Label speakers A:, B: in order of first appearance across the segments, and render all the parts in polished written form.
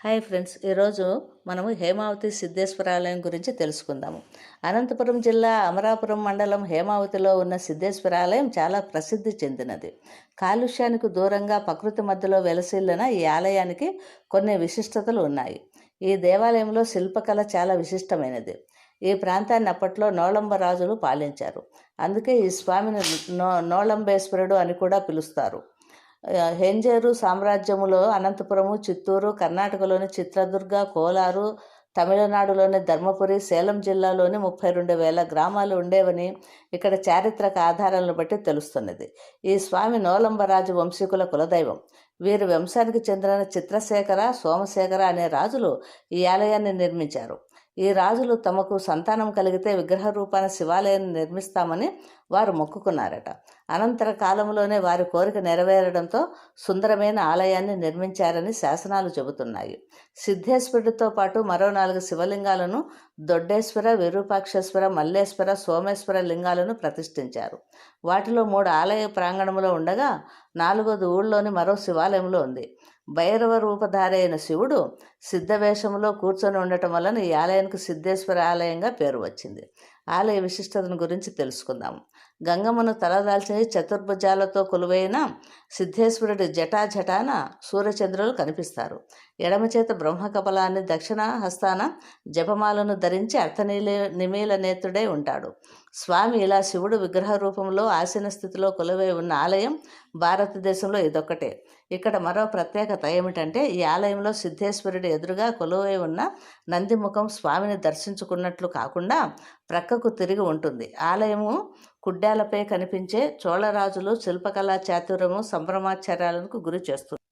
A: Hi friends, ఈరోజు మనము హేమావతి సిద్ధేశ్వర ఆలయం గురించి తెలుసుకుందాము. అనంతపురం జిల్లా అమరాపురం మండలం హేమావతిలో ఉన్న సిద్ధేశ్వర ఆలయం చాలా ప్రసిద్ధి చెందినది. కాలుష్యానికి దూరంగా ప్రకృతి మధ్యలో వెలసిల్లిన ఈ ఆలయానికి కొన్ని విశిష్టతలు ఉన్నాయి. ఈ దేవాలయంలో శిల్పకళ చాలా విశిష్టమైనది. ఈ ప్రాంతాన్ని అప్పట్లో నోళంబ రాజులు పాలించారు. అందుకే ఈ స్వామిని నోళంబేశ్వరుడు అని కూడా పిలుస్తారు. హెంజేరు సామ్రాజ్యములో అనంతపురము, చిత్తూరు, కర్ణాటకలోని చిత్రదుర్గ, కోలారు, తమిళనాడులోని ధర్మపురి, సేలం జిల్లాలోని 32,000 గ్రామాలు ఉండేవని ఇక్కడ చారిత్రక ఆధారాలను బట్టి తెలుస్తున్నది. ఈ స్వామి నోలంబరాజు వంశీకుల కులదైవం. వీరి వంశానికి చెందిన చిత్రశేఖర, సోమశేఖర అనే రాజులు ఈ ఆలయాన్ని నిర్మించారు. ఈ రాజులు తమకు సంతానం కలిగితే విగ్రహ రూపాన శివాలయాన్ని నిర్మిస్తామని వారు మొక్కుకున్నారట. అనంతర కాలంలోనే వారి కోరిక నెరవేరడంతో సుందరమైన ఆలయాన్ని నిర్మించారని శాసనాలు చెబుతున్నాయి. సిద్ధేశ్వరుడితో పాటు మరో 4 శివలింగాలను, దొడ్డేశ్వర, విరూపాక్షేశ్వర, మల్లేశ్వర, సోమేశ్వర లింగాలను ప్రతిష్ఠించారు. వాటిలో 3 ఆలయ ప్రాంగణంలో ఉండగా 4వది ఊళ్ళోని మరో శివాలయంలో ఉంది. భైరవ రూపధారి అయిన శివుడు సిద్ధవేషంలో కూర్చొని ఉండటం వలన ఈ ఆలయానికి సిద్ధేశ్వర ఆలయంగా పేరు వచ్చింది. ఆలయ విశిష్టతను గురించి తెలుసుకుందాము. గంగమ్మను తలదాల్చిన చతుర్భుజాలతో కొలువైన సిద్ధేశ్వరుడి జటాజటాన సూర్యచంద్రులు కనిపిస్తారు. ఎడమ చేత బ్రహ్మకపలాన్ని, దక్షిణ హస్తాన జపమాలను ధరించి నిమీల నేత్రుడై ఉంటాడు. స్వామి ఇలా శివుడు విగ్రహ రూపంలో ఆసీన స్థితిలో కొలువై ఉన్న ఆలయం భారతదేశంలో ఇదొక్కటే. ఇక్కడ మరో ప్రత్యేకత ఏమిటంటే, ఈ ఆలయంలో సిద్ధేశ్వరుడి ఎదురుగా కొలువై ఉన్న నందిముఖం స్వామిని దర్శించుకున్నట్లు కాకుండా ప్రక్కకు తిరిగి ఉంటుంది. ఆలయము కుడ్డాలపై కనిపించే చోళరాజులు శిల్పకళా చాతుర్యము, సంభ్రమాచార్యాలకు గురి చేస్తుంది.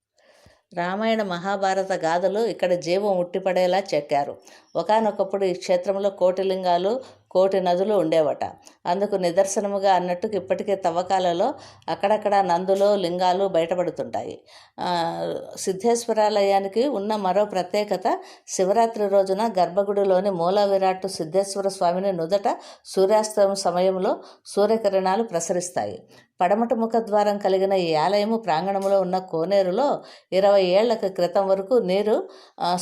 A: రామాయణ, మహాభారత గాథలు ఇక్కడ జీవం ఉట్టిపడేలా చెక్కారు. ఒకానొకప్పుడు ఈ క్షేత్రంలో 1,000,000 లింగాలు, 1,000,000 నదులు ఉండేవట. అందుకు నిదర్శనముగా అన్నట్టుకు ఇప్పటికే తవ్వకాలలో అక్కడక్కడ నందులు, లింగాలు బయటపడుతుంటాయి. సిద్ధేశ్వరాలయానికి ఉన్న మరో ప్రత్యేకత, శివరాత్రి రోజున గర్భగుడిలోని మూల విరాట్టు సిద్ధేశ్వర స్వామిని నుదట సూర్యాస్తమయం సమయంలో సూర్యకిరణాలు ప్రసరిస్తాయి. పడమట ముఖద్వారం కలిగిన ఈ ఆలయము ప్రాంగణంలో ఉన్న కోనేరులో 20 ఏళ్ల క్రితం వరకు నీరు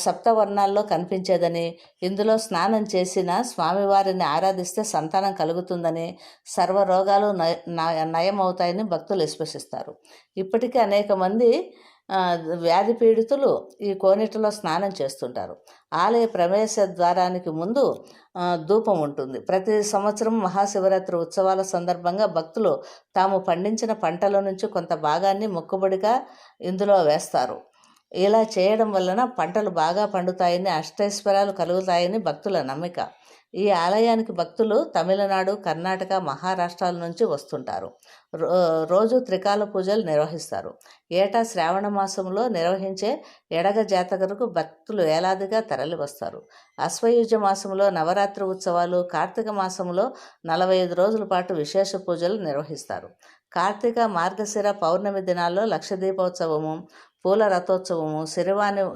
A: సప్తవర్ణాల్లో కనిపించేదని, ఇందులో స్నానం చేసిన స్వామివారిని ఆరాధిస్తే సంతానం కలుగుతుందని, సర్వరోగాలు నయమవుతాయని భక్తులు విశ్వసిస్తారు. ఇప్పటికీ అనేక మంది వ్యాధి పీడితులు ఈ కోనేటిలో స్నానం చేస్తుంటారు. ఆలయ ప్రవేశ ద్వారానికి ముందు ధూపం ఉంటుంది. ప్రతి సంవత్సరం మహాశివరాత్రి ఉత్సవాల సందర్భంగా భక్తులు తాము పండించిన పంటల నుంచి కొంత భాగాన్ని మొక్కుబడిగా ఇందులో వేస్తారు. ఇలా చేయడం వలన పంటలు బాగా పండుతాయని, అష్టైశ్వర్యాలు కలుగుతాయని భక్తుల నమ్మిక. ఈ ఆలయానికి భక్తులు తమిళనాడు, కర్ణాటక, మహారాష్ట్రాల నుంచి వస్తుంటారు. రోజు త్రికాల పూజలు నిర్వహిస్తారు. ఏటా శ్రావణ మాసంలో నిర్వహించే ఎడగ జాతరకు భక్తులు వేలాదిగా తరలి వస్తారు. అశ్వయుజ మాసంలో నవరాత్రి ఉత్సవాలు, కార్తీక మాసంలో 45 రోజుల పాటు విశేష పూజలు నిర్వహిస్తారు. కార్తీక, మార్గశిర పౌర్ణమి దినాల్లో లక్షదీపోత్సవము, పూల రథోత్సవము,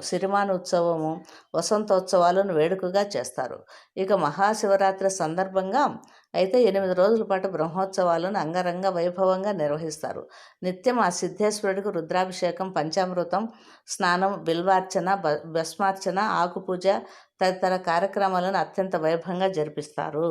A: సిరిమాను ఉత్సవము, వసంతోత్సవాలను వేడుకగా చేస్తారు. ఇక మహాశివరాత్రి సందర్భంగా అయితే 8 రోజుల పాటు బ్రహ్మోత్సవాలను అంగరంగ వైభవంగా నిర్వహిస్తారు. నిత్యం ఆ సిద్ధేశ్వరుడికి రుద్రాభిషేకం, పంచామృతం స్నానం, బిల్వార్చన, భస్మార్చన, ఆకుపూజ తదితర కార్యక్రమాలను అత్యంత వైభవంగా జరిపిస్తారు.